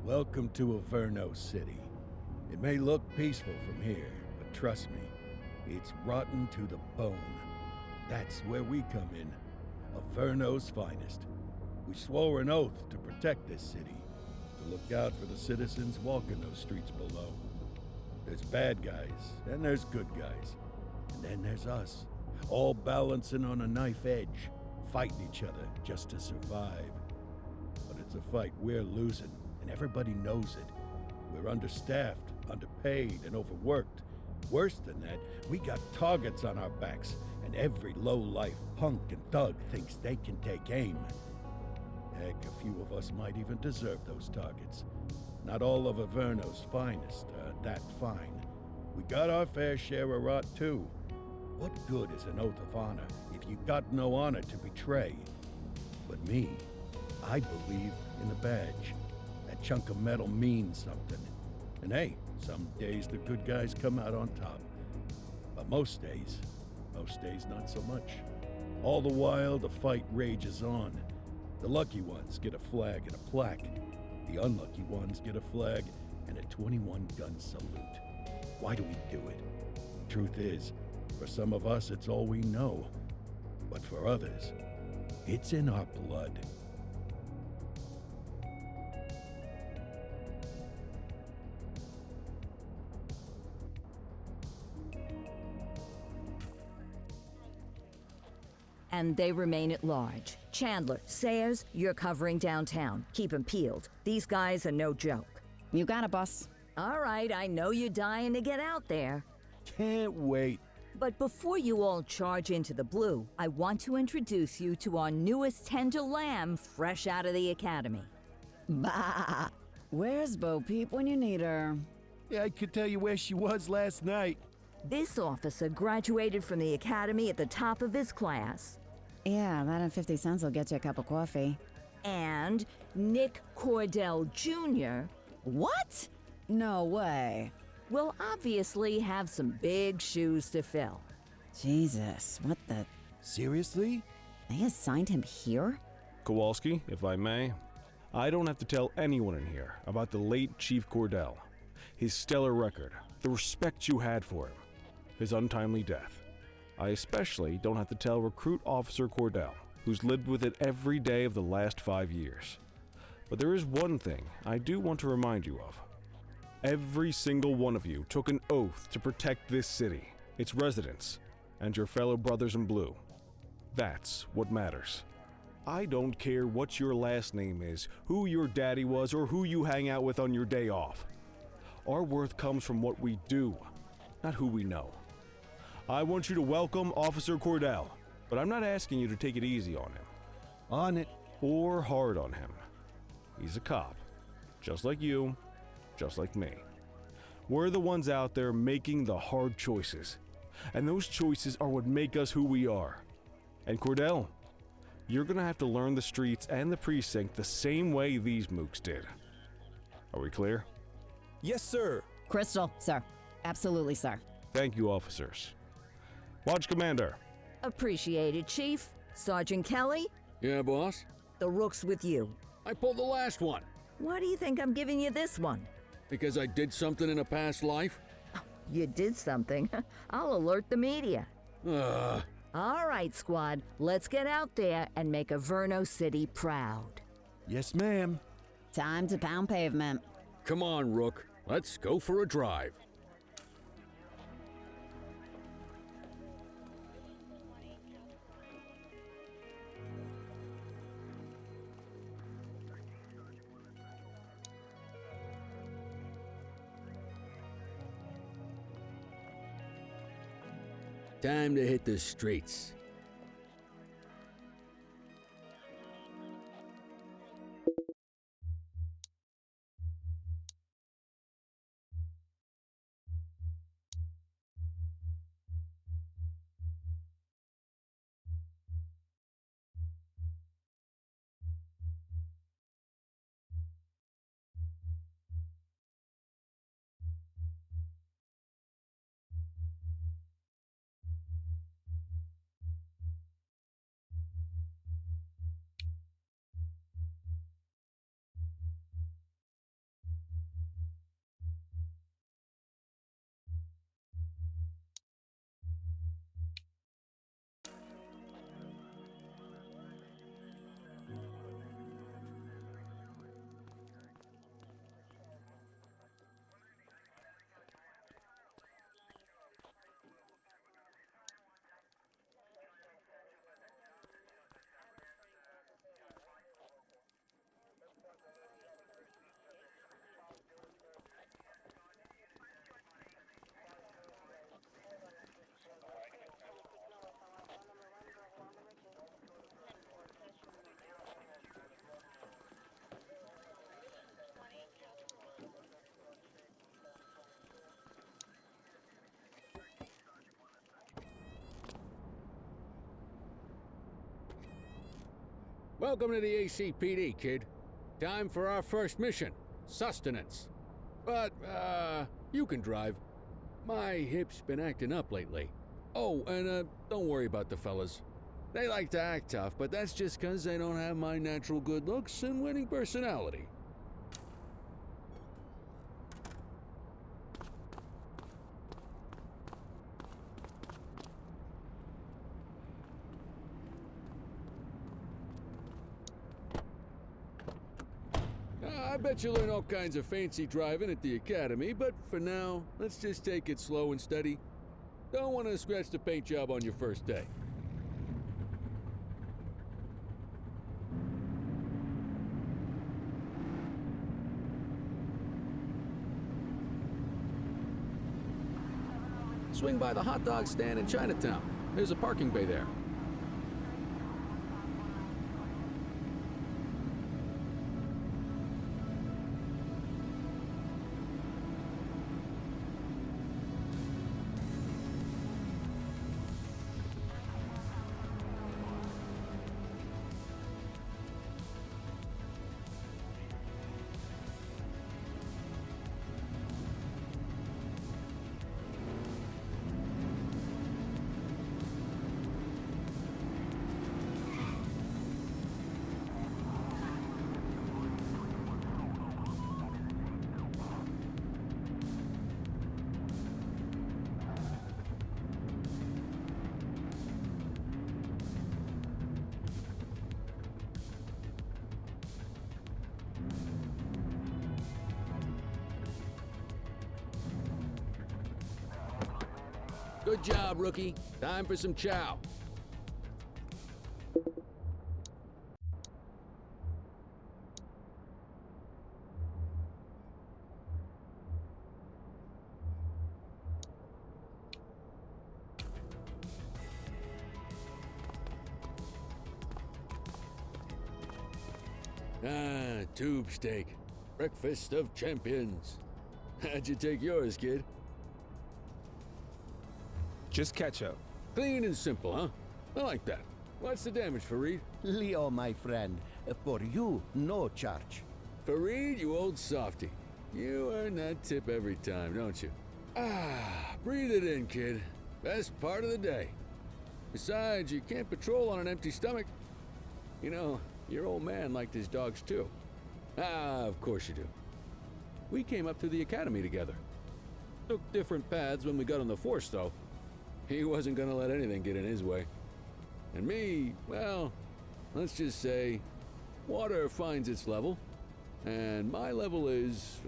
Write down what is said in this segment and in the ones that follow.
Welcome to Averno City. It may look peaceful from here, but trust me, it's rotten to the bone. That's where we come in. Averno's finest. We swore an oath to protect this city, to look out for the citizens walking those streets below. There's bad guys, and there's good guys. And then there's us, all balancing on a knife edge, fighting each other just to survive. But it's a fight we're losing, and everybody knows it. We're understaffed, underpaid, and overworked. Worse than that, we got targets on our backs, and every low-life punk and thug thinks they can take aim. Heck, a few of us might even deserve those targets. Not all of Averno's finest are that fine. We got our fair share of rot, too. What good is an oath of honor if you got no honor to betray? But me, I believe in the badge. That chunk of metal means something. And hey, some days the good guys come out on top. But most days not so much. All the while, the fight rages on. The lucky ones get a flag and a plaque. The unlucky ones get a flag and a 21-gun salute. Why do we do it? Truth is, for some of us, it's all we know. But for others, it's in our blood. And they remain at large. Chandler, Sayers, you're covering downtown. Keep 'em peeled. These guys are no joke. You got it, boss. All right, I know you're dying to get out there. Can't wait. But before you all charge into the blue, I want to introduce you to our newest tender lamb fresh out of the academy. Bah! Where's Bo Peep when you need her? Yeah, I could tell you where she was last night. This officer graduated from the academy at the top of his class. Yeah, that and 50 cents will get you a cup of coffee. And Nick Cordell Jr. What? No way. will obviously have some big shoes to fill. Jesus, what the... Seriously? They assigned him here? Kowalski, if I may, I don't have to tell anyone in here about the late Chief Cordell, his stellar record, the respect you had for him, his untimely death. I especially don't have to tell Recruit Officer Cordell, who's lived with it every day of the last 5 years. But there is one thing I do want to remind you of. Every single one of you took an oath to protect this city, its residents, and your fellow brothers in blue. That's what matters. I don't care what your last name is, who your daddy was, or who you hang out with on your day off. Our worth comes from what we do, not who we know. I want you to welcome Officer Cordell, but I'm not asking you to take it easy on him. On it. Or hard on him. He's a cop, just like you, just like me. We're the ones out there making the hard choices, and those choices are what make us who we are. And Cordell, you're gonna have to learn the streets and the precinct the same way these mooks did. Are we clear? Yes, sir. Crystal, sir. Absolutely, sir. Thank you, officers. Watch Commander. Appreciated, Chief. Sergeant Kelly, Yeah, boss? the rook's with you. I pulled the last one. Why do you think I'm giving you this one? Because I did something in a past life? You did something. I'll alert the media. Ugh. All right, squad, let's get out there and make Averno City proud. Yes, ma'am. Time to pound pavement. Come on, Rook. Let's go for a drive. Time to hit the streets. Welcome to the ACPD, kid. Time for our first mission, sustenance. But, you can drive. My hip's been acting up lately. Oh, and, don't worry about the fellas. They like to act tough, but that's just 'cause they don't have my natural good looks and winning personality. I bet you learn all kinds of fancy driving at the academy, but for now, let's just take it slow and steady. Don't want to scratch the paint job on your first day. Swing by the hot dog stand in Chinatown. There's a parking bay there. Good job, rookie. Time for some chow. Tube steak. Breakfast of champions. How'd you take yours, kid? Just ketchup. Clean and simple, huh? I like that. What's the damage, Fareed? Leo, my friend, for you, no charge. Fareed, you old softy. You earn that tip every time, don't you? Breathe it in, kid. Best part of the day. Besides, you can't patrol on an empty stomach. You know, your old man liked his dogs too. Of course you do. We came up through the academy together. Took different paths when we got on the force, though. He wasn't gonna let anything get in his way. And me, well, let's just say, water finds its level, and my level is,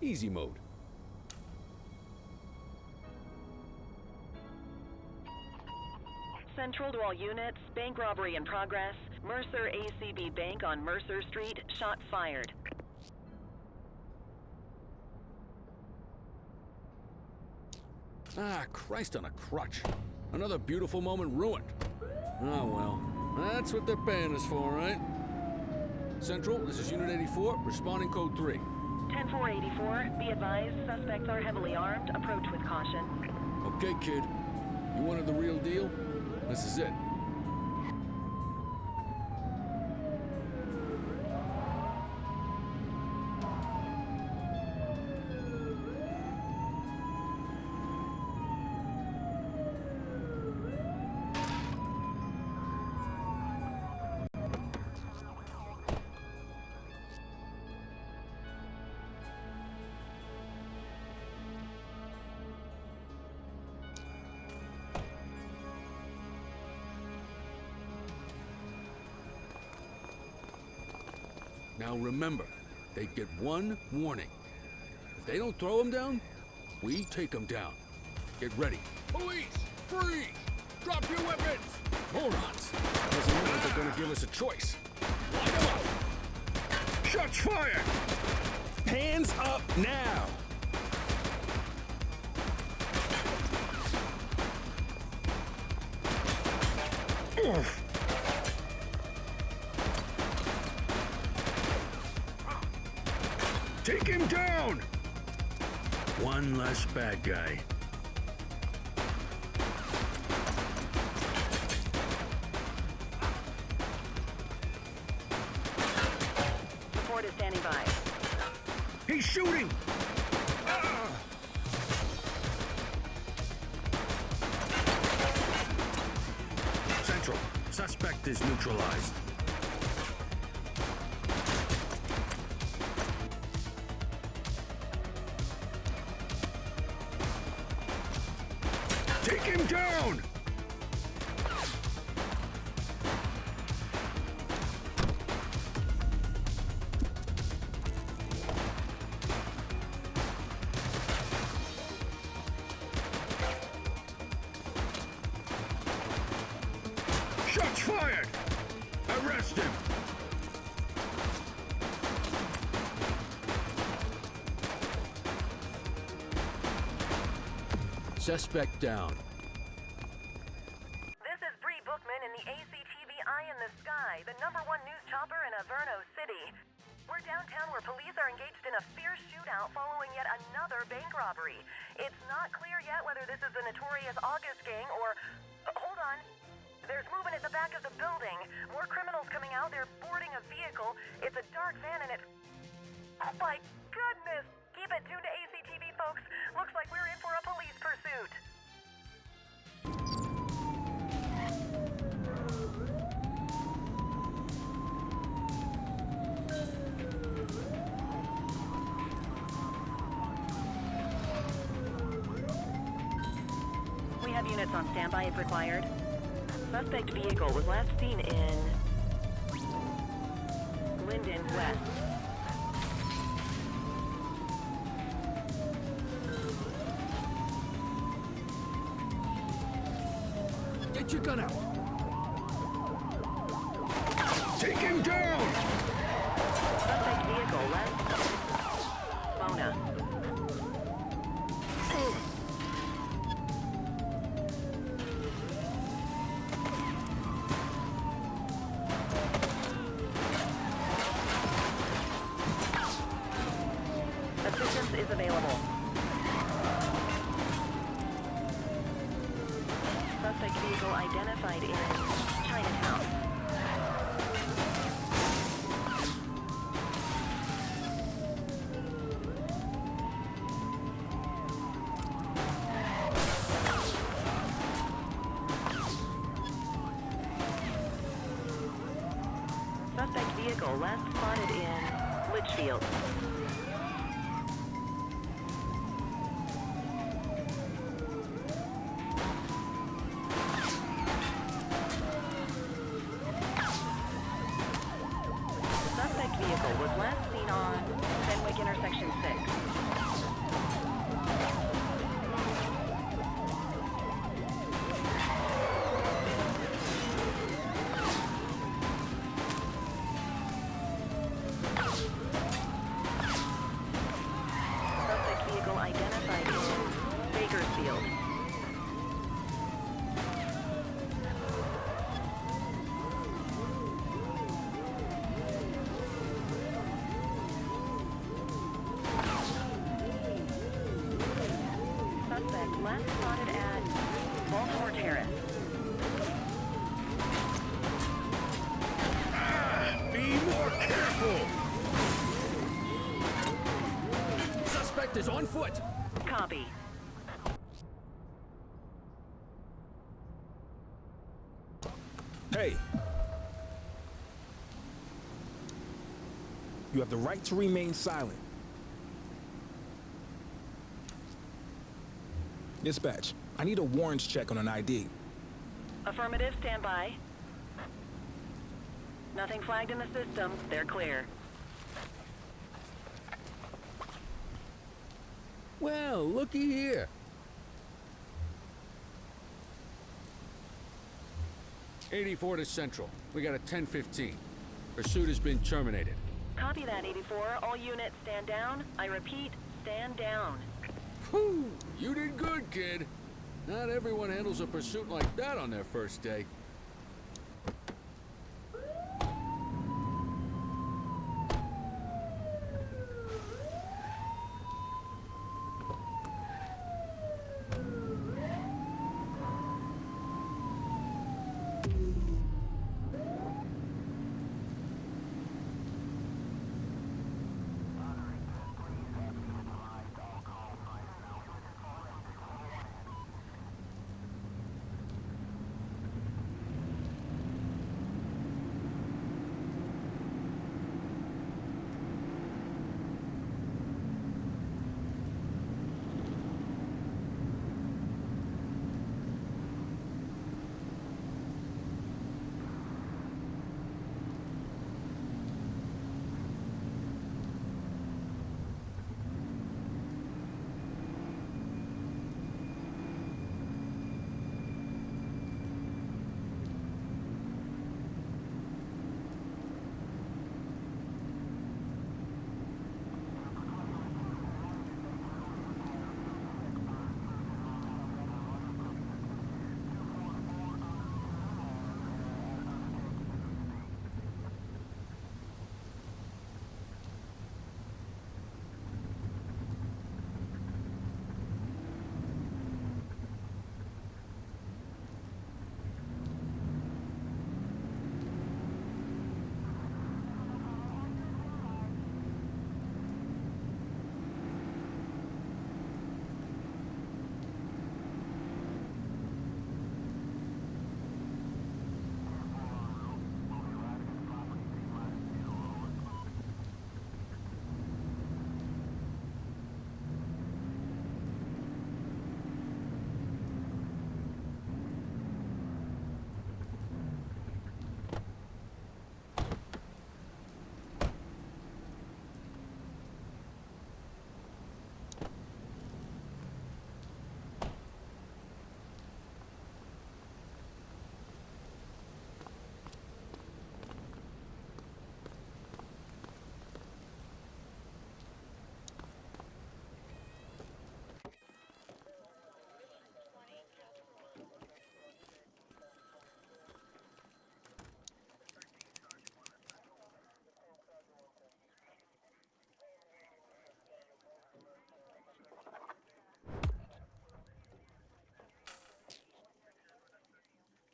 easy mode. Central to all units, bank robbery in progress. Mercer ACB Bank on Mercer Street, shots fired. Christ on a crutch. Another beautiful moment ruined. Oh well, that's what they're paying us for, right? Central, this is Unit 84, responding code 3. 10-484, be advised, suspects are heavily armed. Approach with caution. Okay, kid. You wanted the real deal? This is it. Now remember, they get one warning. If they don't throw them down, we take them down. Get ready. Police! Freeze! Drop your weapons! Morons! Doesn't mean that they're gonna give us a choice. Line them up! Shots fired! Hands up now! Take him down! One less bad guy. escort is standing by. He's shooting! Central, suspect is neutralized. Take him down! Shots fired! Arrest him! Suspect down. This is Bree Bookman in the ACTV Eye in the Sky, the #1 news chopper in Averno City. We're downtown where police are engaged in a fierce shootout following yet another bank robbery. It's not clear yet whether this is the notorious August gang or... hold on. There's movement at the back of the building. More criminals coming out. They're boarding a vehicle. It's a dark van and it... oh my goodness! Keep it tuned to ACTV, folks. Looks like we're in for a police pursuit. We have units on standby if required. Suspect vehicle was last seen in Linden West. Get your gun out. Take him down! Suspect vehicle left Mona. Assistance is available. Suspect vehicle identified in Chinatown. Suspect vehicle last spotted in Litchfield. Suspect vehicle was last seen on Fenwick Intersection 6. Suspect vehicle identified in Bakersfield. Suspect last spotted at Baltimore Terrace. Be more careful! Suspect is on foot. Copy. Hey. You have the right to remain silent. Dispatch, I need a warrants check on an ID. Affirmative, stand by. Nothing flagged in the system. They're clear. Well, looky here. '84 to Central. We got a 10:15. Pursuit has been terminated. Copy that, 84. All units stand down. I repeat, stand down. Whew, you did good, kid. Not everyone handles a pursuit like that on their first day.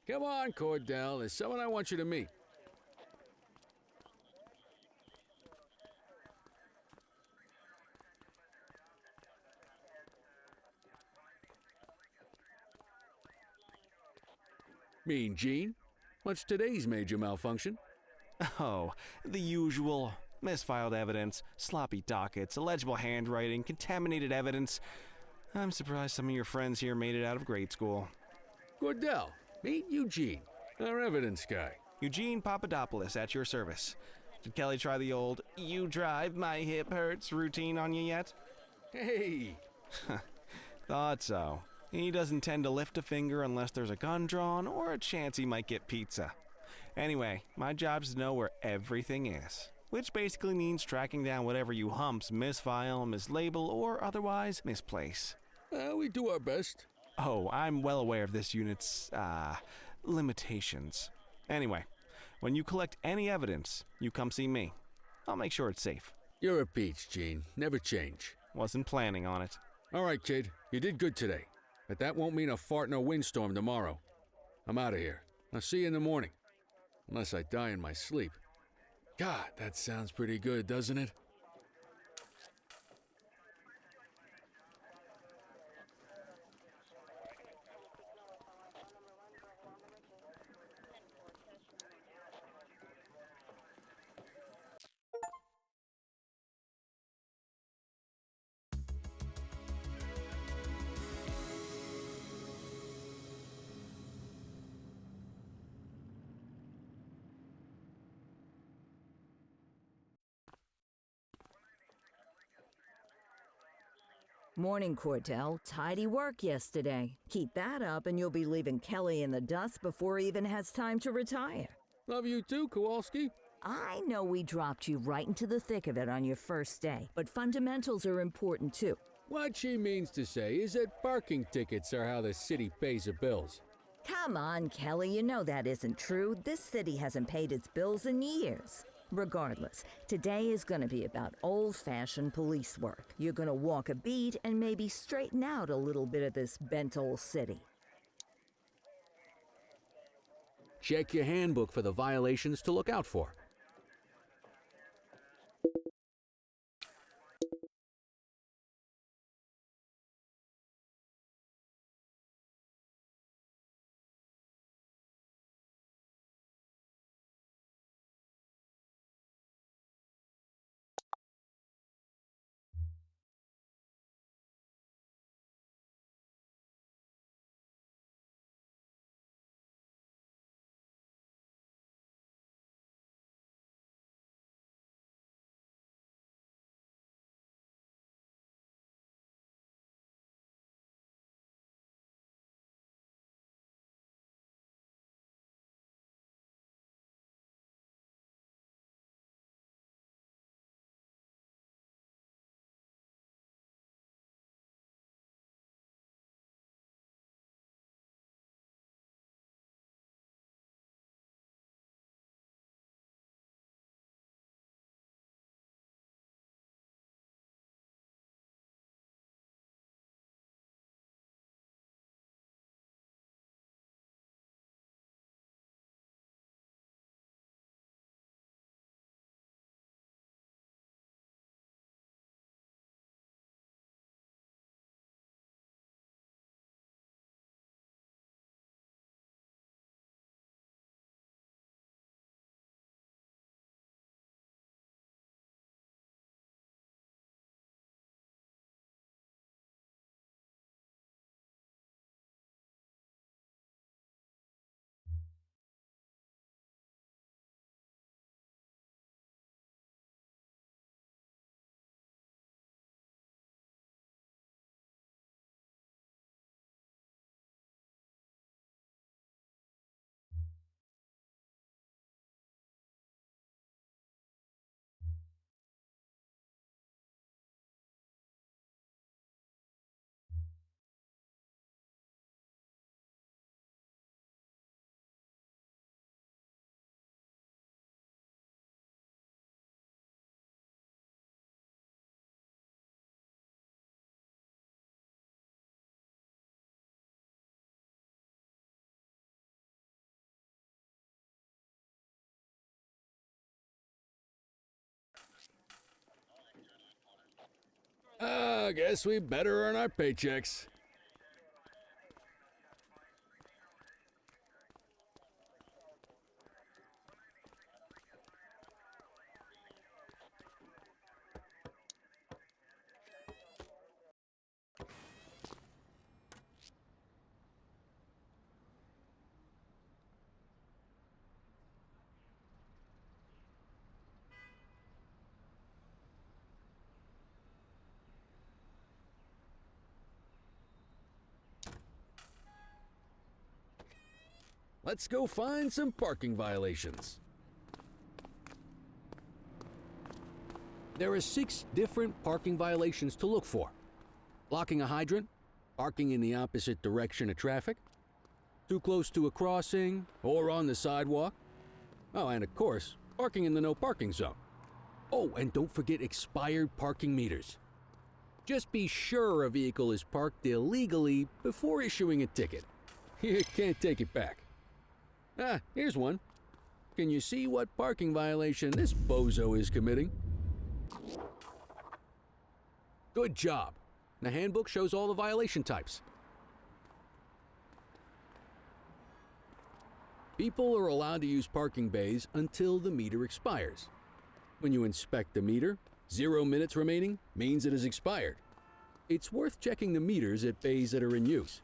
Come on, Cordell. There's someone I want you to meet. Mean Gene? What's today's major malfunction? Oh, the usual. Misfiled evidence, sloppy dockets, illegible handwriting, contaminated evidence. I'm surprised some of your friends here made it out of grade school. Cordell, meet Eugene, our evidence guy. Eugene Papadopoulos at your service. Did Kelly try the old "you drive, my hip hurts" routine on you yet? Hey! Thought so. He doesn't tend to lift a finger unless there's a gun drawn or a chance he might get pizza. Anyway, my job's to know where everything is, which basically means tracking down whatever you humps misfile, mislabel, or otherwise misplace. We do our best. Oh, I'm well aware of this unit's, limitations. Anyway, when you collect any evidence, you come see me. I'll make sure it's safe. You're a peach, Gene. Never change. Wasn't planning on it. All right, kid. You did good today. But that won't mean a fart in a windstorm tomorrow. I'm out of here. I'll see you in the morning. Unless I die in my sleep. God, that sounds pretty good, doesn't it? Morning, Cordell. Tidy work yesterday. Keep that up and you'll be leaving Kelly in the dust before he even has time to retire. Love you too, Kowalski. I know we dropped you right into the thick of it on your first day, but fundamentals are important too. What she means to say is that parking tickets are how the city pays the bills. Come on, Kelly, you know that isn't true. This city hasn't paid its bills in years. Regardless, today is going to be about old-fashioned police work. You're going to walk a beat and maybe straighten out a little bit of this bent old city. Check your handbook for the violations to look out for. I guess we better earn our paychecks. Let's go find some parking violations. There are 6 different parking violations to look for. Blocking a hydrant, parking in the opposite direction of traffic, too close to a crossing or on the sidewalk. Oh, and of course, parking in the no parking zone. Oh, and don't forget expired parking meters. Just be sure a vehicle is parked illegally before issuing a ticket. You can't take it back. Ah, here's one. Can you see what parking violation this bozo is committing? Good job. The handbook shows all the violation types. People are allowed to use parking bays until the meter expires. When you inspect the meter, 0 minutes remaining means it is expired. It's worth checking the meters at bays that are in use.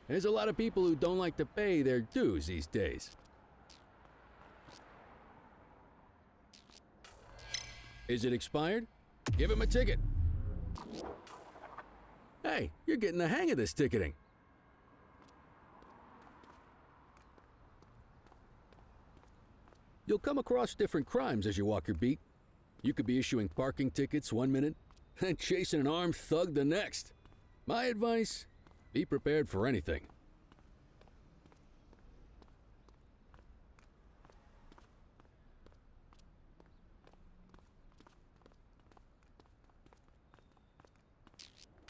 There's a lot of people who don't like to pay their dues these days. Is it expired? Give him a ticket. Hey, you're getting the hang of this ticketing. You'll come across different crimes as you walk your beat. You could be issuing parking tickets 1 minute and chasing an armed thug the next. My advice, be prepared for anything.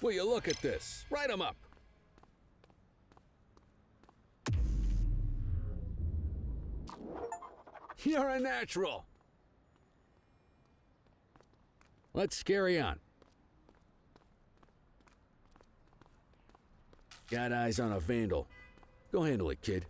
Will you look at this? Write 'em up. You're a natural. Let's carry on. Got eyes on a vandal. Go handle it, kid.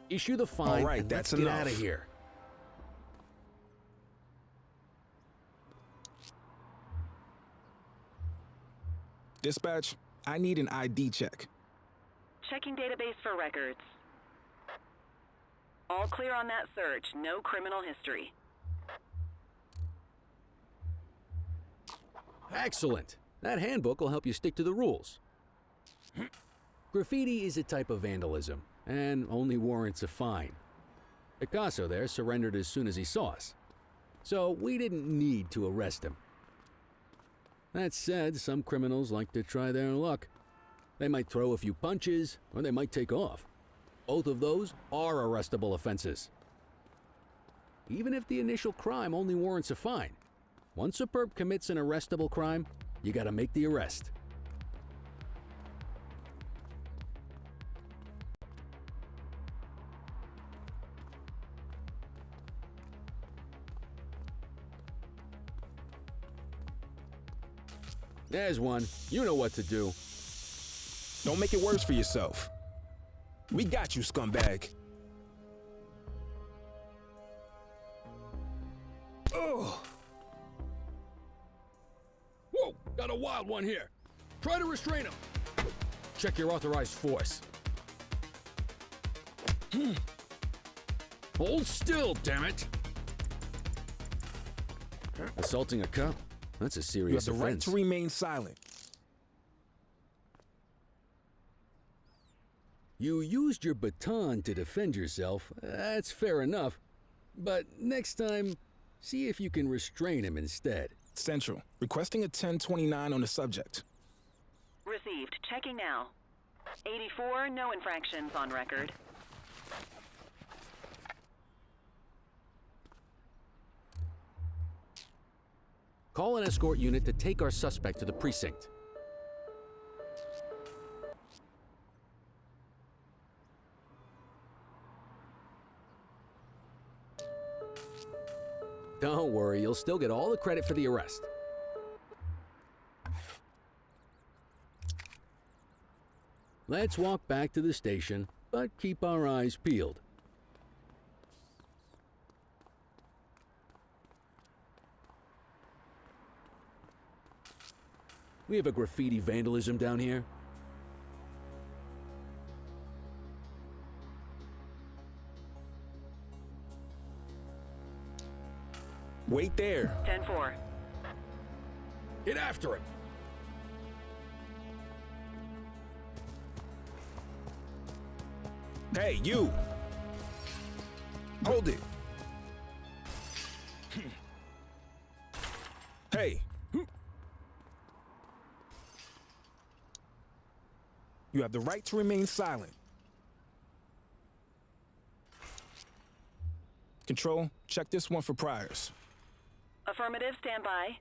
Issue the fine. All right, and that's let's get enough. out of here. Dispatch, I need an ID check. Checking database for records. All clear on that search. No criminal history. Excellent. That handbook will help you stick to the rules. Graffiti is a type of vandalism, and only warrants a fine. Picasso there surrendered as soon as he saw us, so we didn't need to arrest him. That said, some criminals like to try their luck. They might throw a few punches, or they might take off. Both of those are arrestable offenses. Even if the initial crime only warrants a fine, once a perp commits an arrestable crime, you gotta make the arrest. There's one. You know what to do. Don't make it worse for yourself. We got you, scumbag. Oh! Whoa! Got a wild one here. Try to restrain him. Check your authorized force. Hold still, damn it! Assaulting a cop? That's a You have serious the right offense. to remain silent. You used your baton to defend yourself. That's fair enough. But next time, see if you can restrain him instead. Central, requesting a 1029 on the subject. Received. Checking now. 84, no infractions on record. Call an escort unit to take our suspect to the precinct. Don't worry, you'll still get all the credit for the arrest. Let's walk back to the station, but keep our eyes peeled. We have a graffiti vandalism down here. Wait there. 10-4. Get after him! Hey, you! Hold it. Hey. You have the right to remain silent. Control, check this one for priors. Affirmative, stand by.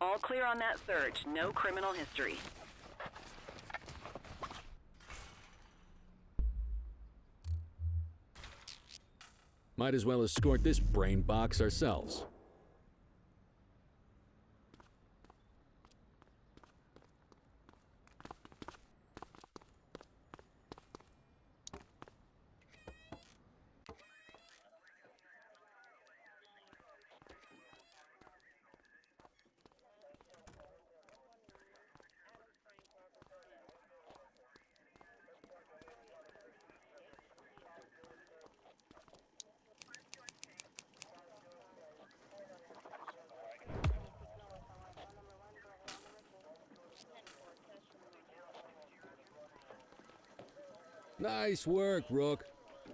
All clear on that search. No criminal history. Might as well escort this brain box ourselves. Nice work, Rook.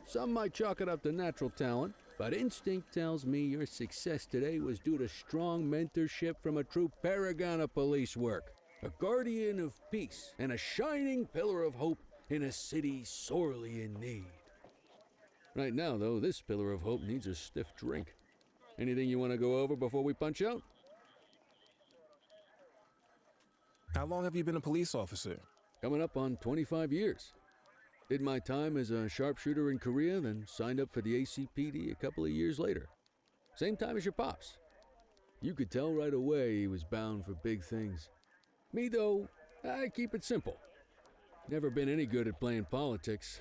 Some might chalk it up to natural talent, but instinct tells me your success today was due to strong mentorship from a true paragon of police work, a guardian of peace, and a shining pillar of hope in a city sorely in need. Right now, though, this pillar of hope needs a stiff drink. Anything you want to go over before we punch out? How long have you been a police officer? Coming up on 25 years. Did my time as a sharpshooter in Korea, then signed up for the ACPD a couple of years later. Same time as your pops. You could tell right away he was bound for big things. Me, though, I keep it simple. Never been any good at playing politics.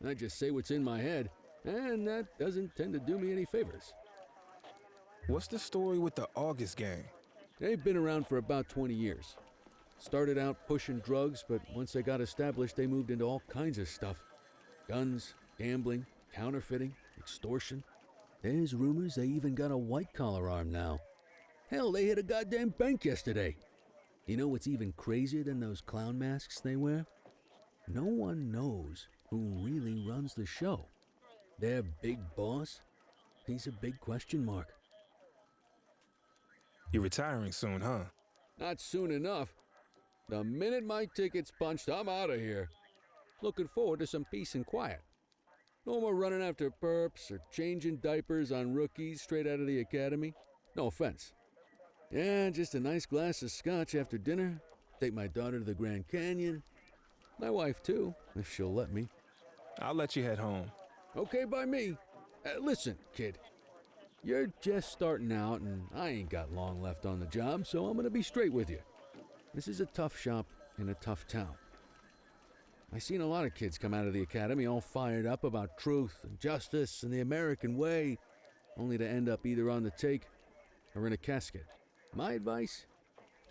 I just say what's in my head, and that doesn't tend to do me any favors. What's the story with the August gang? They've been around for about 20 years. Started out pushing drugs, but once they got established, they moved into all kinds of stuff. Guns, gambling, counterfeiting, extortion. There's rumors they even got a white-collar arm now. Hell, they hit a goddamn bank yesterday. You know what's even crazier than those clown masks they wear? No one knows who really runs the show. Their big boss? He's a big question mark. You're retiring soon, huh? Not soon enough. The minute my ticket's punched, I'm out of here. Looking forward to some peace and quiet. No more running after perps or changing diapers on rookies straight out of the academy. No offense. Yeah, just a nice glass of scotch after dinner. Take my daughter to the Grand Canyon. My wife, too, if she'll let me. I'll let you head home. Okay by me. Listen, kid. You're just starting out, and I ain't got long left on the job, so I'm gonna be straight with you. This is a tough shop in a tough town. I seen a lot of kids come out of the academy all fired up about truth and justice and the American way, only to end up either on the take or in a casket. My advice?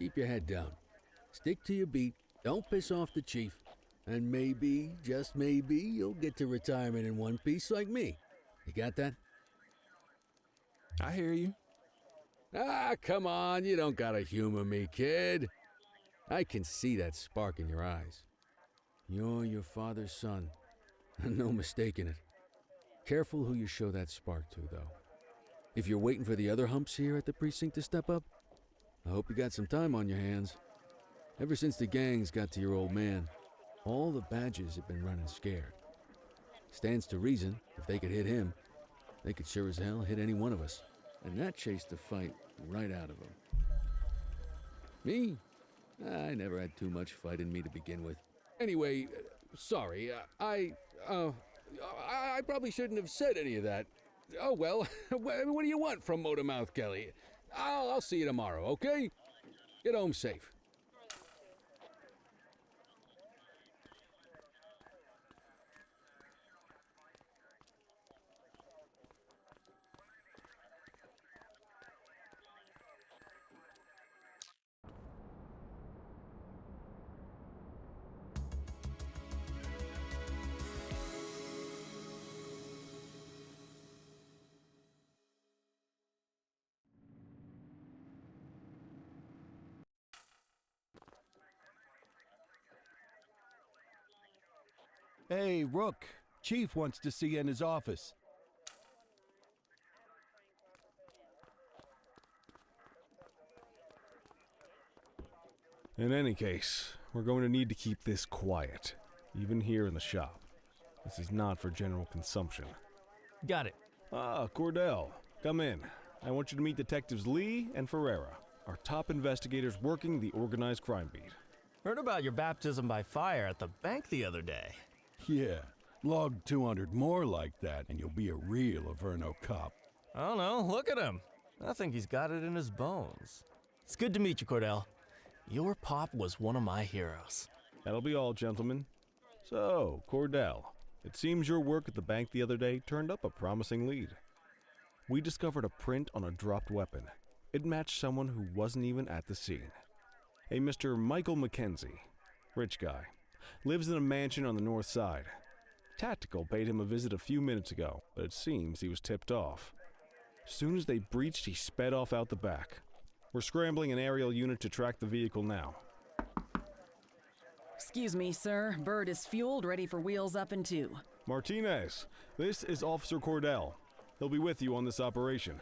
Keep your head down. Stick to your beat, don't piss off the chief, and maybe, just maybe, you'll get to retirement in one piece like me. You got that? I hear you. Ah, come on, you don't gotta humor me, kid. I can see that spark in your eyes. You're your father's son, no mistaking it. Careful who you show that spark to, though. If you're waiting for the other humps here at the precinct to step up, I hope you got some time on your hands. Ever since the gangs got to your old man, all the badges have been running scared. Stands to reason, if they could hit him, they could sure as hell hit any one of us. And that chased the fight right out of him. Me? I never had too much fight in me to begin with. Anyway, sorry, I probably shouldn't have said any of that. Oh well, what do you want from Motormouth Kelly? I'll see you tomorrow, okay? Get home safe. Hey, Rook. Chief wants to see you in his office. In any case, we're going to need to keep this quiet, even here in the shop. This is not for general consumption. Got it. Ah, Cordell, come in. I want you to meet Detectives Lee and Ferreira, our top investigators working the organized crime beat. Heard about your baptism by fire at the bank the other day. Yeah, log 200 more like that and you'll be a real Averno cop. I don't know, look at him. I think he's got it in his bones. It's good to meet you, Cordell. Your pop was one of my heroes. That'll be all, gentlemen. So, Cordell, it seems your work at the bank the other day turned up a promising lead. We discovered a print on a dropped weapon. It matched someone who wasn't even at the scene. A Mr. Michael Mackenzie, rich guy, lives in a mansion on the north side. Tactical paid him a visit a few minutes ago, but it seems he was tipped off. Soon as they breached, he sped off out the back. We're scrambling an aerial unit to track the vehicle now. Excuse me, sir. Bird is fueled, ready for wheels up in 2. Martinez, this is Officer Cordell. He'll be with you on this operation.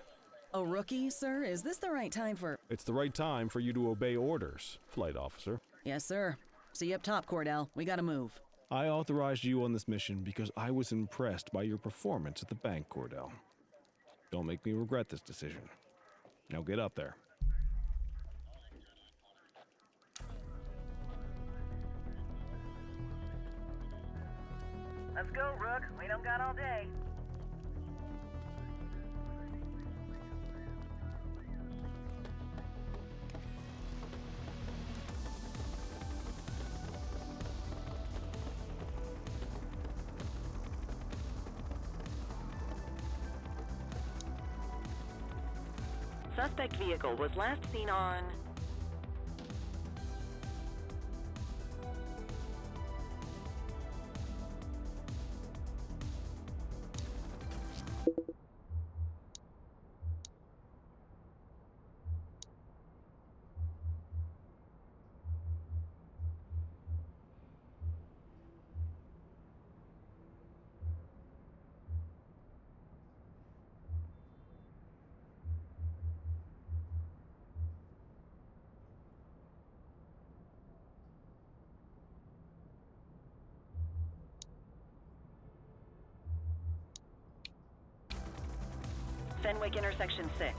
A rookie, sir? Is this the right time for... It's the right time for you to obey orders, Flight Officer. Yes, sir. See you up top, Cordell. We gotta move. I authorized you on this mission because I was impressed by your performance at the bank, Cordell. Don't make me regret this decision. Now get up there. Let's go, Rook. We don't got all day. Suspect vehicle was last seen on... Fenwick intersection 6.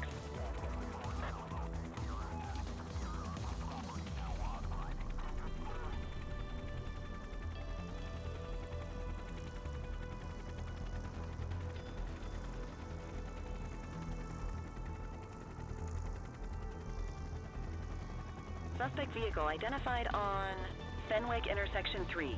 Suspect vehicle identified on Fenwick intersection 3.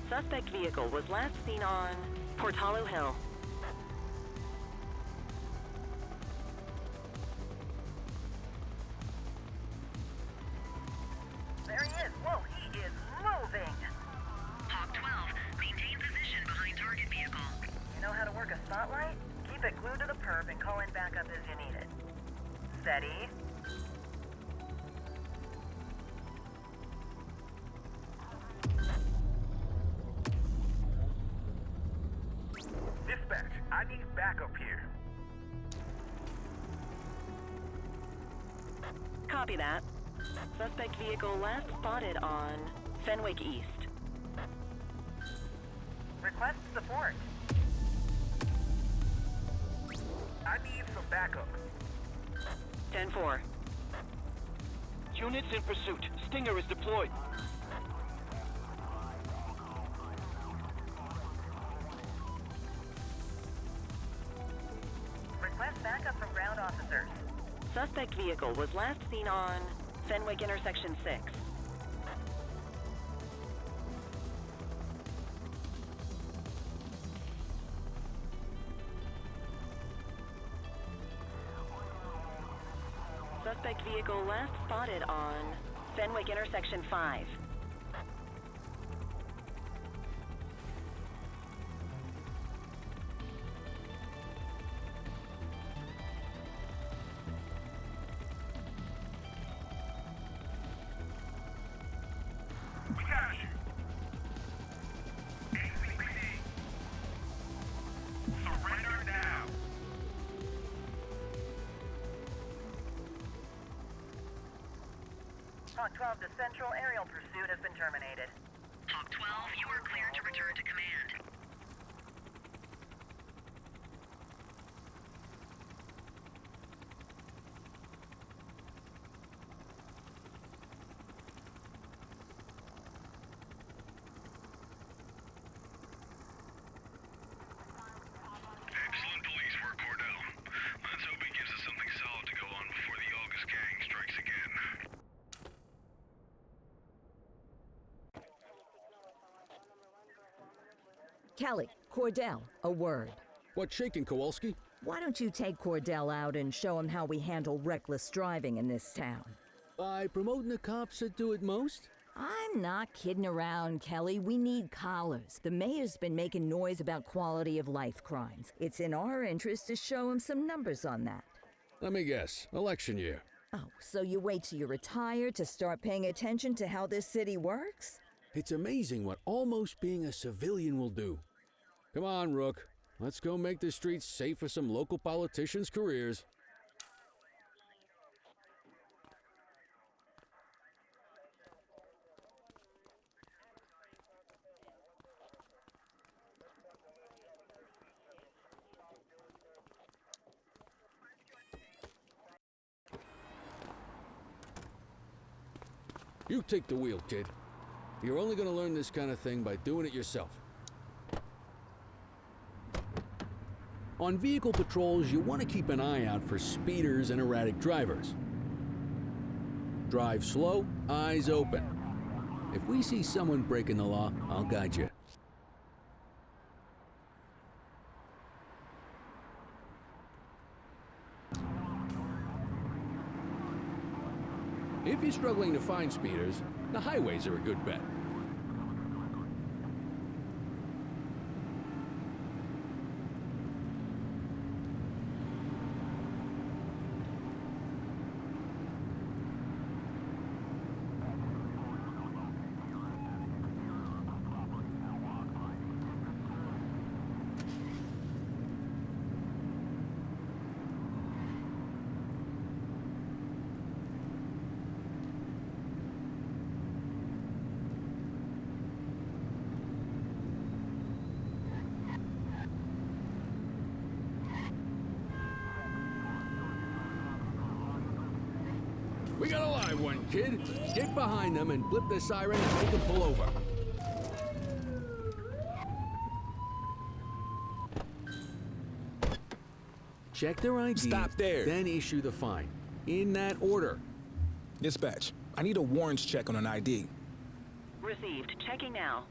Suspect vehicle was last seen on Portalo Hill. There he is. Whoa, he is moving. Hawk 12, maintain position behind target vehicle. You know how to work a spotlight? Keep it glued to the perp and call in backup as you need it. Steady. Dispatch, I need backup here. Copy that. Suspect vehicle last spotted on Fenwick East. Request support. I need some backup. 10-4. Units in pursuit. Stinger is deployed. Request backup from ground officers. Suspect vehicle was last seen on Fenwick intersection 6. Suspect vehicle last spotted on Fenwick intersection 5. We got you. ACPD. Surrender now. Hawk 12 to Central, aerial pursuit has been terminated. Hawk 12, you are cleared to return to command. Excellent police work, Cordell. Let's hope he gives us something solid to go on before the August gang strikes again. Kelly, Cordell, a word. What's shaking, Kowalski? Why don't you take Cordell out and show him how we handle reckless driving in this town? By promoting the cops that do it most? I'm not kidding around, Kelly. We need collars. The mayor's been making noise about quality of life crimes. It's in our interest to show him some numbers on that. Let me guess. Election year. Oh, so you wait till you retire to start paying attention to how this city works? It's amazing what almost being a civilian will do. Come on, Rook. Let's go make the streets safe for some local politicians' careers. You take the wheel, kid. You're only gonna learn this kind of thing by doing it yourself. On vehicle patrols, you want to keep an eye out for speeders and erratic drivers. Drive slow, eyes open. If we see someone breaking the law, I'll guide you. If you're struggling to find speeders, the highways are a good bet. We got a live one, kid. Get behind them and blip the siren and make them pull over. Check their ID. Stop there. Then issue the fine. In that order. Dispatch, I need a warrants check on an ID. Received. Checking now.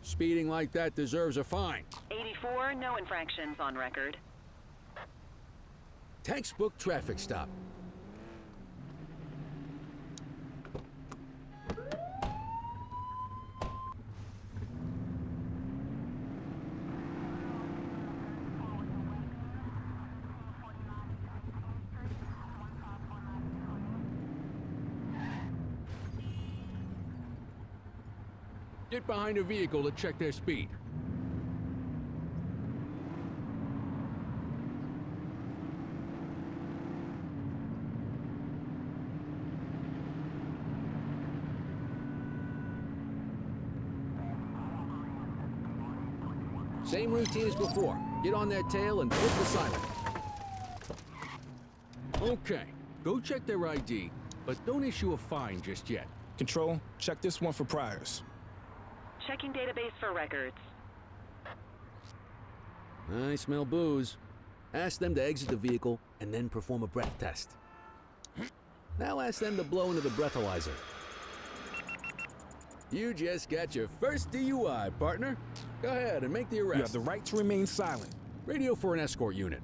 Speeding like that deserves a fine. 84, no infractions on record. Textbook traffic stop. Get behind a vehicle to check their speed. Same routine as before. Get on their tail and flip the siren. Okay, go check their ID, but don't issue a fine just yet. Control, check this one for priors. Checking database for records. I smell booze. Ask them to exit the vehicle and then perform a breath test. Now ask them to blow into the breathalyzer. You just got your first DUI, partner. Go ahead and make the arrest. You have the right to remain silent. Radio for an escort unit.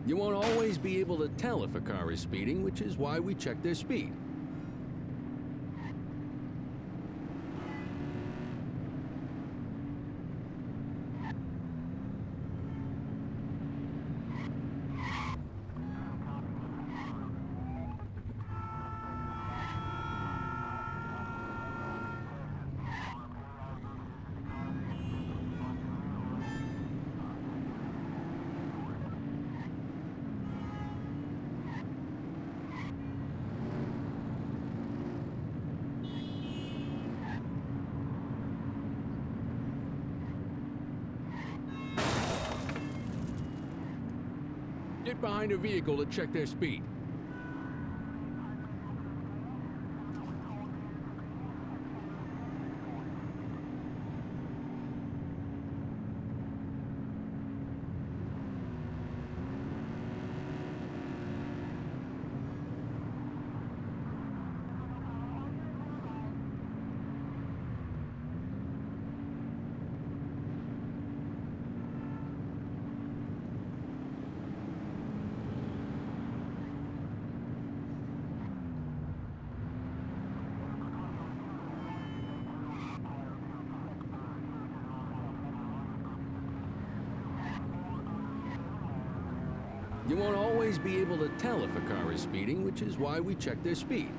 You won't always be able to tell if a car is speeding, which is why we check their speed. Get behind a vehicle to check their speed. You won't always be able to tell if a car is speeding, which is why we check their speed.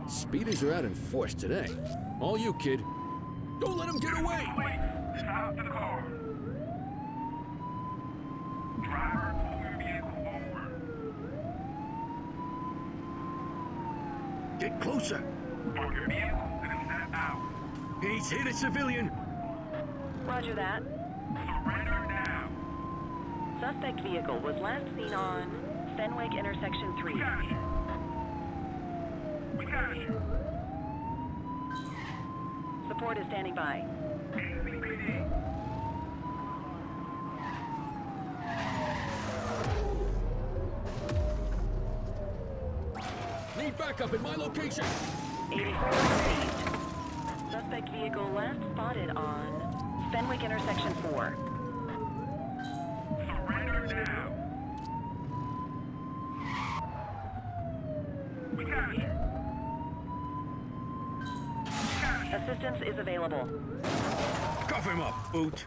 Speeders are out in force today. All you, kid. Don't let him get away! Wait, stop the car. Driver, pull your vehicle over. Get closer. Pull your vehicle and step out. He's hit a civilian. Roger that. Surrender now. Suspect vehicle was last seen on Fenwick intersection 3. We got you. We got you. Support is standing by. ACPD. Need backup at my location! 84 received. Suspect vehicle last spotted on Fenwick intersection 4. Surrender now. We got you. Assistance is available. Cuff him up, boot.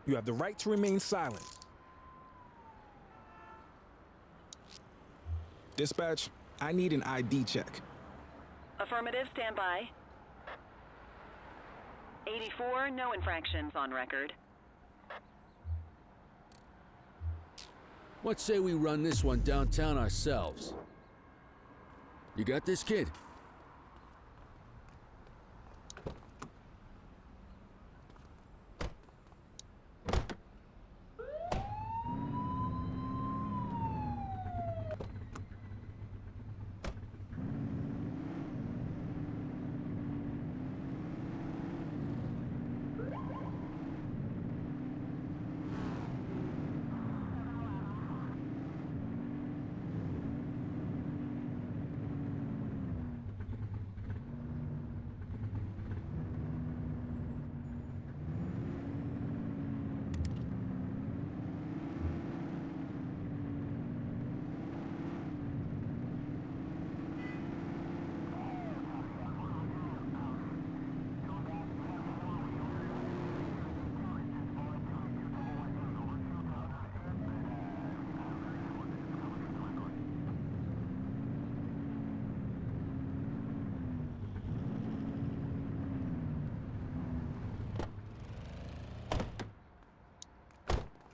You have the right to remain silent. Dispatch, I need an ID check. Affirmative, stand by. 84, no infractions on record. What say we run this one downtown ourselves? You got this, kid?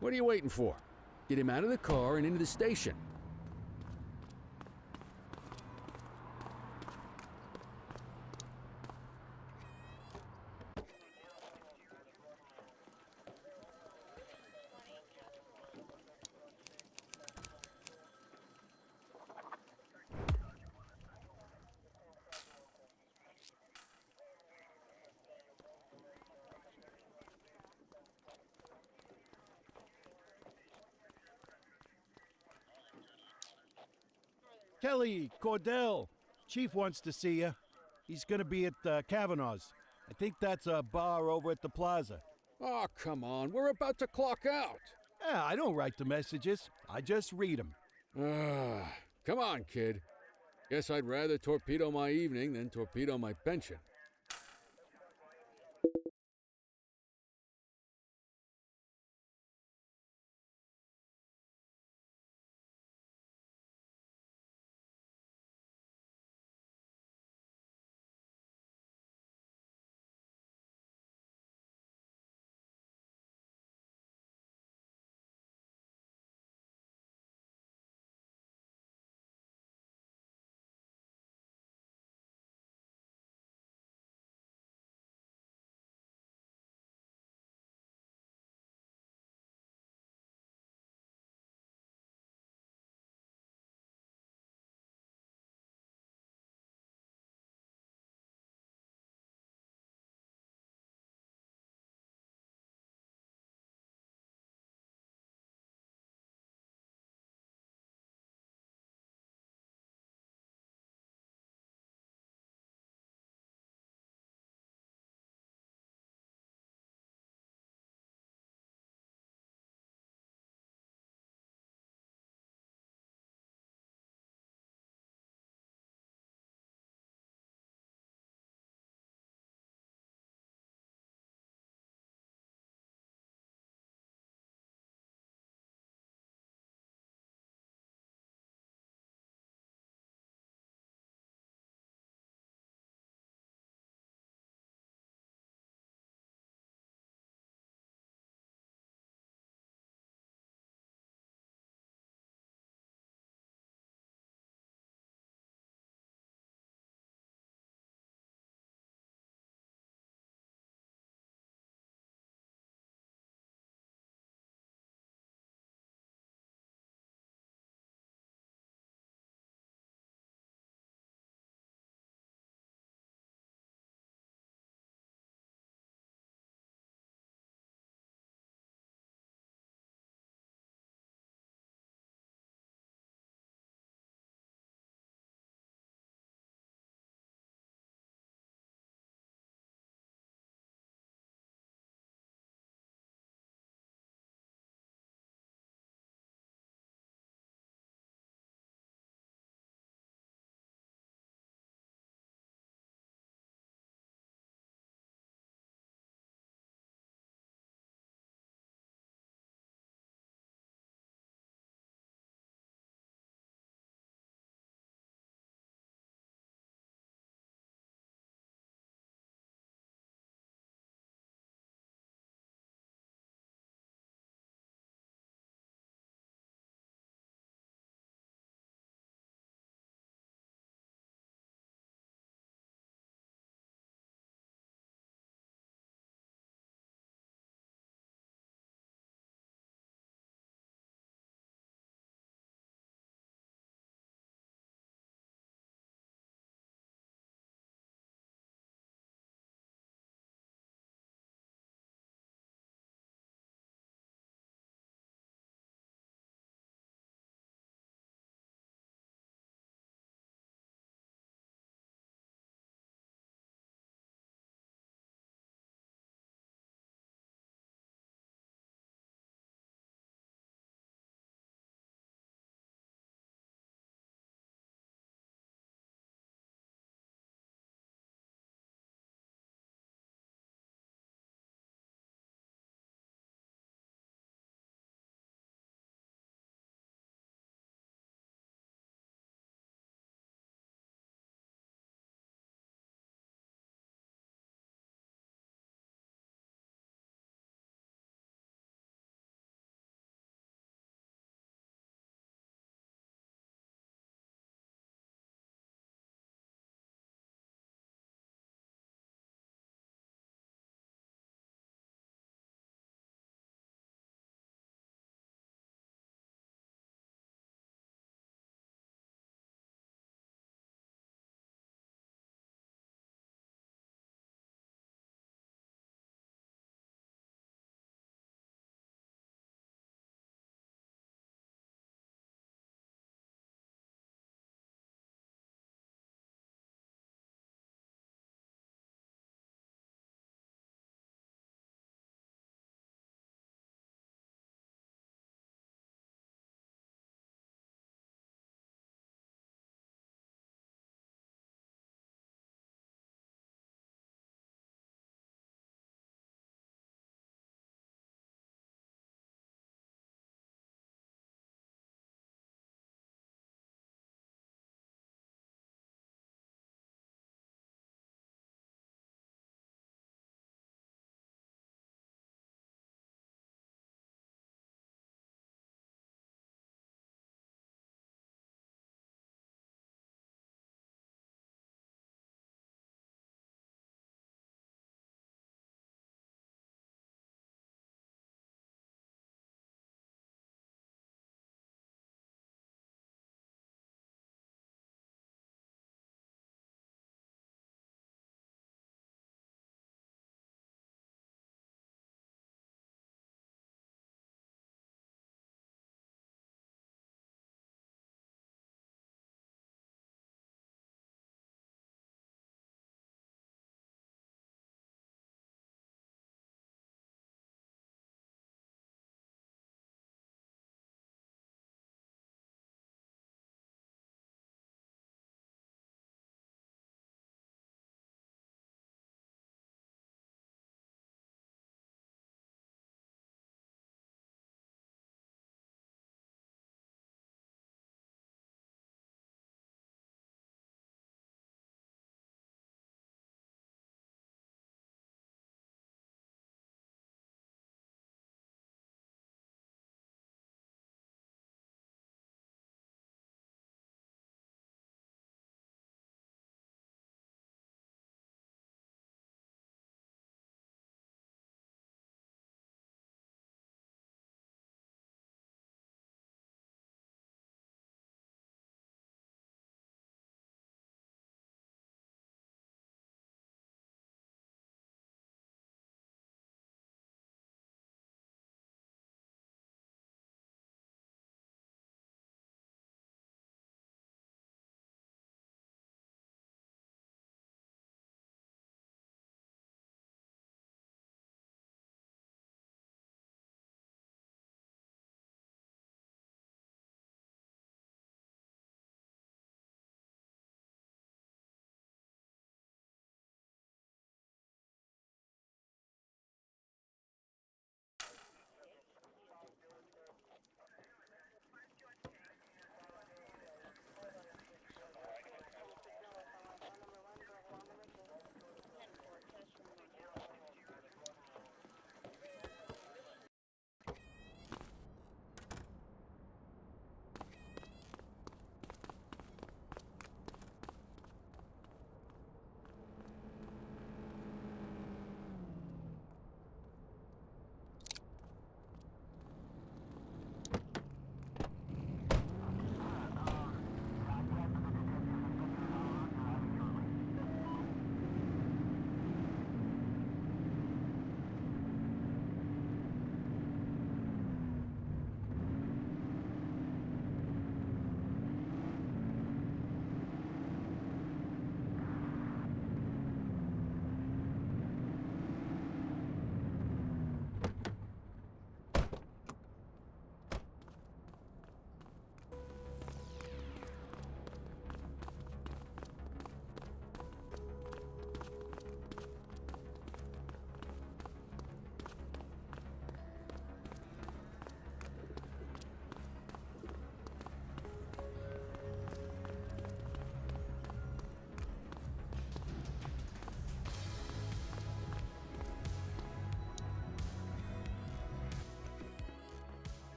What are you waiting for? Get him out of the car and into the station. Kelly, Cordell, Chief wants to see you. He's gonna be at Kavanaugh's. I think that's a bar over at the plaza. Oh, come on. We're about to clock out. Yeah, I don't write the messages. I just read them. Come on, kid. Guess I'd rather torpedo my evening than torpedo my pension.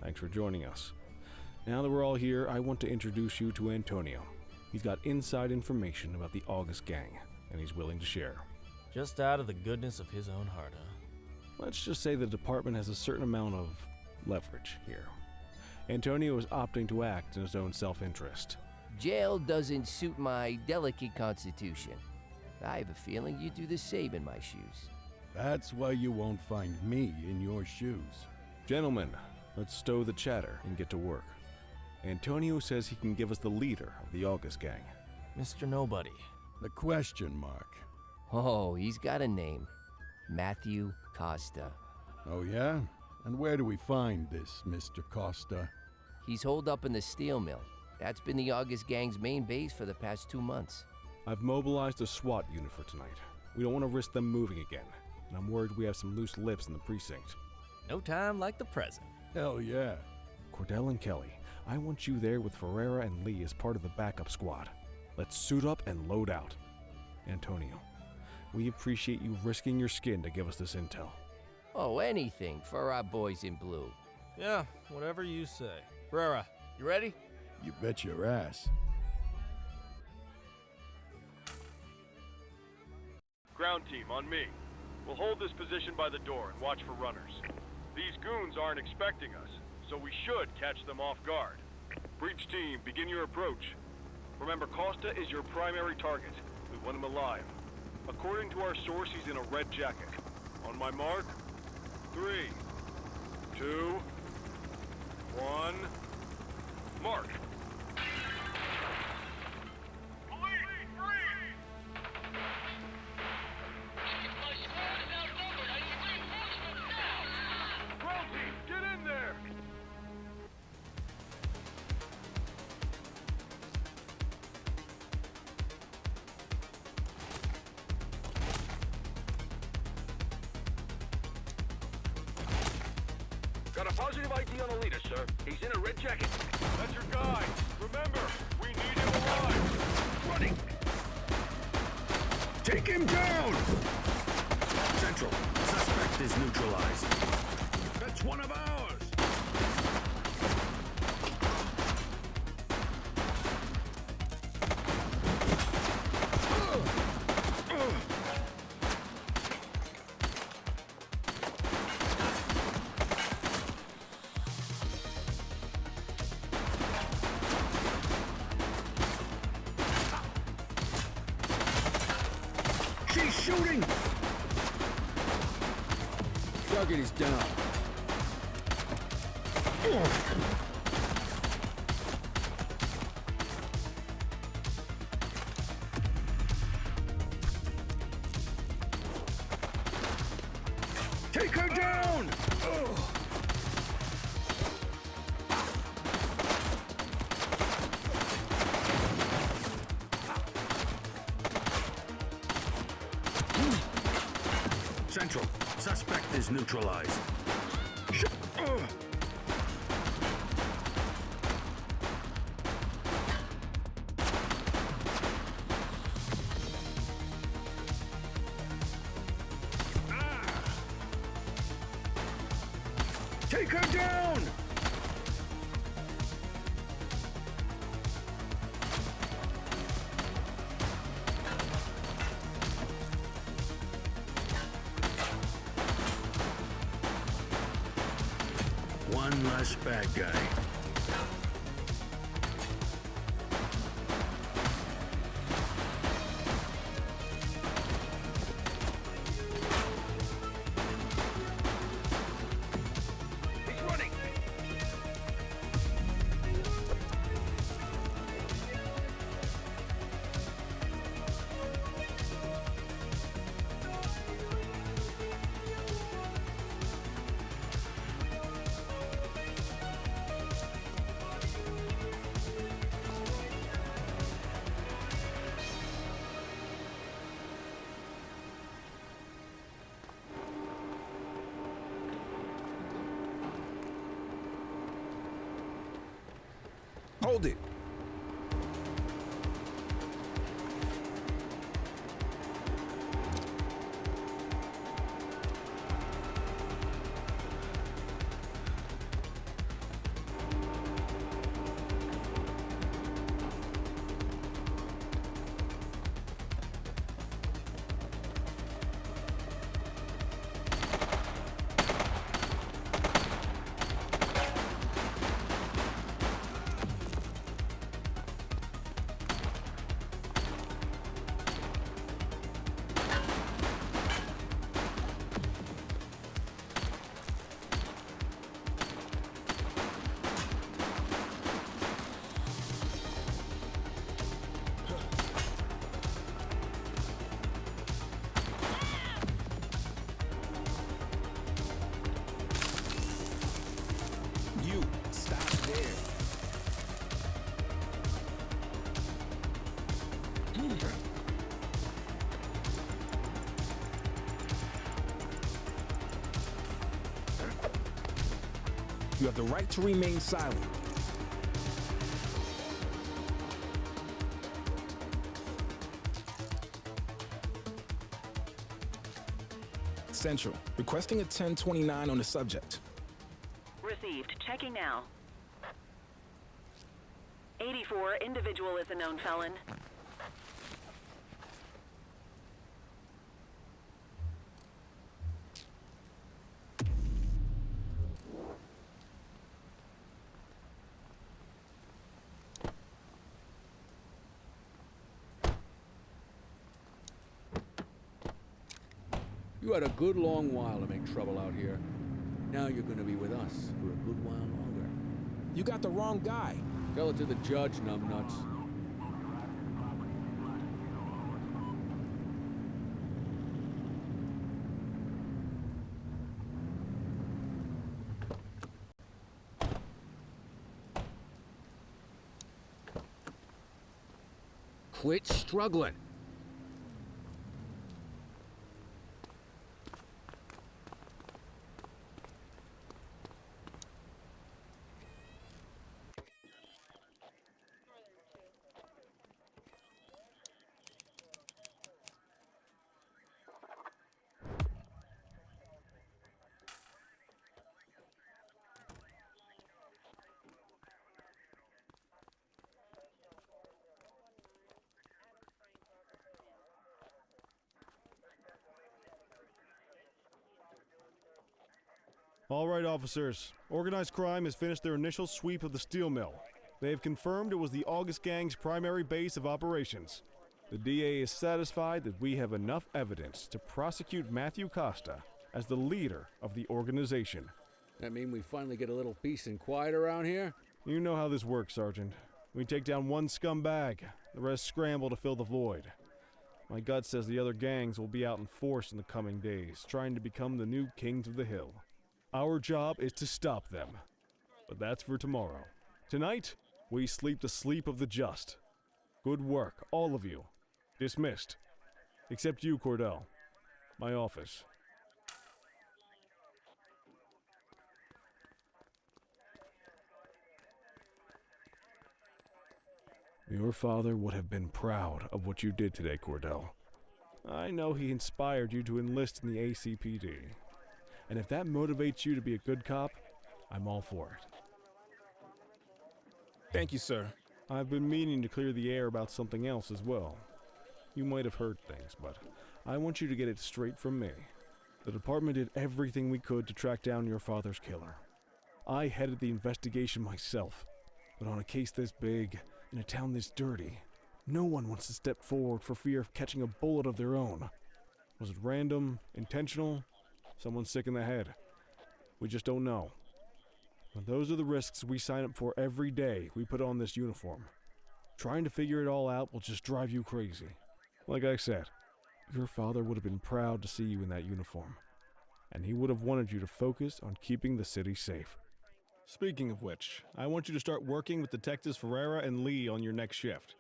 Thanks for joining us. Now that we're all here, I want to introduce you to Antonio. He's got inside information about the August gang, and he's willing to share. Just out of the goodness of his own heart, huh? Let's just say the department has a certain amount of leverage here. Antonio is opting to act in his own self-interest. Jail doesn't suit my delicate constitution. I have a feeling you do the same in my shoes. That's why you won't find me in your shoes. Gentlemen, let's stow the chatter and get to work. Antonio says he can give us the leader of the August gang. Mr. Nobody. The question mark. Oh, he's got a name. Matthew Costa. Oh yeah? And where do we find this Mr. Costa? He's holed up in the steel mill. That's been the August gang's main base for the past 2 months. I've mobilized a SWAT unit for tonight. We don't want to risk them moving again, and I'm worried we have some loose lips in the precinct. No time like the present. Hell yeah. Cordell and Kelly, I want you there with Ferreira and Lee as part of the backup squad. Let's suit up and load out. Antonio, we appreciate you risking your skin to give us this intel. Oh, anything for our boys in blue. Yeah, whatever you say. Ferreira, you ready? You bet your ass. Ground team, on me. We'll hold this position by the door and watch for runners. These goons aren't expecting us, so we should catch them off guard. Breach team, begin your approach. Remember, Costa is your primary target. We want him alive. According to our source, he's in a red jacket. On my mark, 3, 2, 1, mark. Got a positive ID on the leader, sir. He's in a red jacket. That's your guy. Remember, we need him alive. Running! Take him down! Central, suspect is neutralized. That's one of ours! She's shooting! Target is down. Take her down! Central, suspect is neutralized. Take her down! One less bad guy. He's running! Hold it! You have the right to remain silent. Central, requesting a 1029 on the subject. Received. Checking now. 84, individual is a known felon. You had a good long while to make trouble out here. Now you're gonna be with us for a good while longer. You got the wrong guy. Tell it to the judge, numbnuts. Quit struggling. All right, officers. Organized crime has finished their initial sweep of the steel mill. They have confirmed it was the August Gang's primary base of operations. The DA is satisfied that we have enough evidence to prosecute Matthew Costa as the leader of the organization. That mean we finally get a little peace and quiet around here? You know how this works, Sergeant. We take down one scumbag, the rest scramble to fill the void. My gut says the other gangs will be out in force in the coming days, trying to become the new kings of the hill. Our job is to stop them, but that's for tomorrow. Tonight, we sleep the sleep of the just. Good work, all of you. Dismissed. Except you, Cordell. My office. Your father would have been proud of what you did today, Cordell. I know he inspired you to enlist in the ACPD. And if that motivates you to be a good cop, I'm all for it. Thank you, sir. I've been meaning to clear the air about something else as well. You might have heard things, but I want you to get it straight from me. The department did everything we could to track down your father's killer. I headed the investigation myself, but on a case this big, in a town this dirty, no one wants to step forward for fear of catching a bullet of their own. Was it random, intentional? Someone sick in the head. We just don't know. But those are the risks we sign up for every day we put on this uniform. Trying to figure it all out will just drive you crazy. Like I said, your father would have been proud to see you in that uniform. And he would have wanted you to focus on keeping the city safe. Speaking of which, I want you to start working with Detectives Ferreira and Lee on your next shift.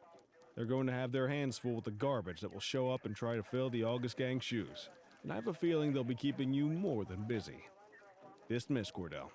They're going to have their hands full with the garbage that will show up and try to fill the August Gang shoes. And I have a feeling they'll be keeping you more than busy. Dismiss, Cordell.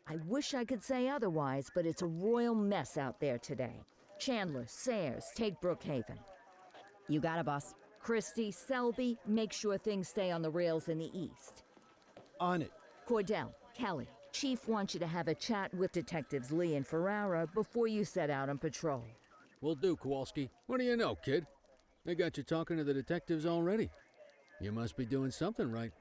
I wish I could say otherwise, but it's a royal mess out there today. Chandler, Sayers, take Brookhaven. You got it, boss. Christie, Selby, make sure things stay on the rails in the east. On it. Cordell, Kelly, Chief wants you to have a chat with Detectives Lee and Ferrara before you set out on patrol. Will do, Kowalski. What do you know, kid? They got you talking to the detectives already. You must be doing something right.